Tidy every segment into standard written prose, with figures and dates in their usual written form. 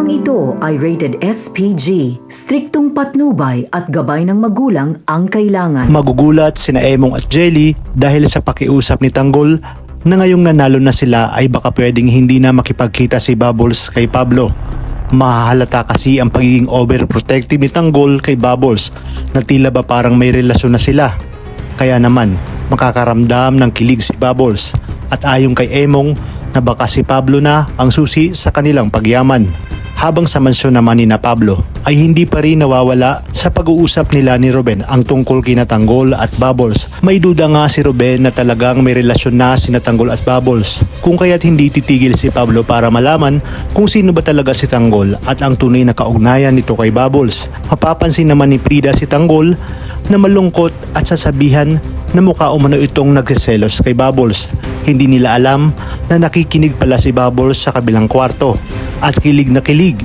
Tampang ito ay rated SPG, striktong patnubay at gabay ng magulang ang kailangan. Magugulat sina Emong at Jelly dahil sa pakiusap ni Tanggol na ngayong nanalo na sila ay baka pwedeng hindi na makipagkita si Bubbles kay Pablo. Mahahalata kasi ang pagiging overprotective ni Tanggol kay Bubbles na tila ba parang may relasyon na sila. Kaya naman makakaramdam ng kilig si Bubbles at ayon kay Emong na baka si Pablo na ang susi sa kanilang pagyaman. Habang sa mansyon naman ni na Pablo ay hindi pa rin nawawala sa pag-uusap nila ni Ruben ang tungkol kina Tanggol at Bubbles. May duda nga si Ruben na talagang may relasyon na sina Tanggol at Bubbles, kung kaya't hindi titigil si Pablo para malaman kung sino ba talaga si Tanggol at ang tunay na kaugnayan nito kay Bubbles. Mapapansin naman ni Frida si Tanggol na malungkot at sasabihan na mukha umano itong nagseselos kay Bubbles. Hindi nila alam na nakikinig pala si Bubbles sa kabilang kwarto at kilig na kilig.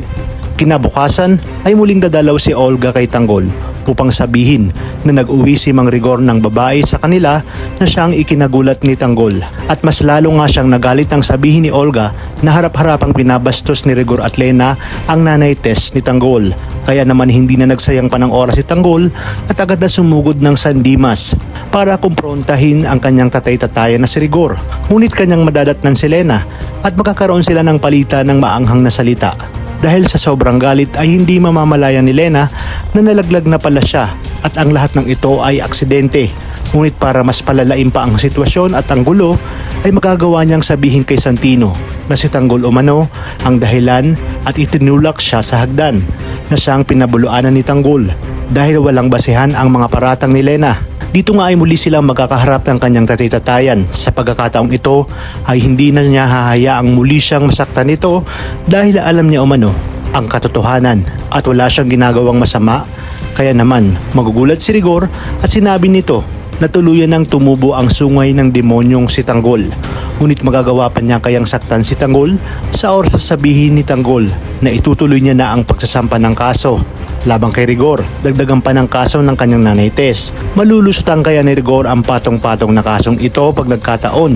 Kinabukasan ay muling dadalaw si Olga kay Tanggol upang sabihin na nag-uwi si Mang Rigor ng babae sa kanila na siyang ikinagulat ni Tanggol. At mas lalo nga siyang nagalit ang sabihin ni Olga na harap-harapang binabastos ni Rigor at Lena ang nanay Tess ni Tanggol. Kaya naman hindi na nagsayang pa ng oras si Tanggol at agad na sumugod ng San Dimas para kumprontahin ang kanyang tatay-tatayan na si Rigor. Ngunit kanyang madadatnan si Lena at magkakaroon sila ng palitan ng maanghang na salita. Dahil sa sobrang galit ay hindi mamamalayan ni Lena na nalaglag na pala siya at ang lahat ng ito ay aksidente. Ngunit para mas palalain pa ang sitwasyon at ang gulo ay magagawa niyang sabihin kay Santino na si Tanggol umano ang dahilan at itinulak siya sa hagdan na siyang pinabuluanan ni Tanggol dahil walang basehan ang mga paratang ni Lena. Dito nga ay muli silang magkakaharap ng kanyang tatay-tatayan. Sa pagkakataong ito ay hindi na niya hahayaang muli siyang masaktan nito dahil alam niya umano ang katotohanan at wala siyang ginagawang masama. Kaya naman magugulat si Rigor at sinabi nito na tuluyan ng tumubo ang sungay ng demonyong si Tanggol. Ngunit magagawa pa niya kayang saktan si Tanggol sa oras sasabihin ni Tanggol na itutuloy niya na ang pagsasampa ng kaso labang kay Rigor. Dagdagan pa ng kaso ng kanyang nanay Tess. Malulusutan kaya ni Rigor ang patong-patong na kasong ito pag nagkataon.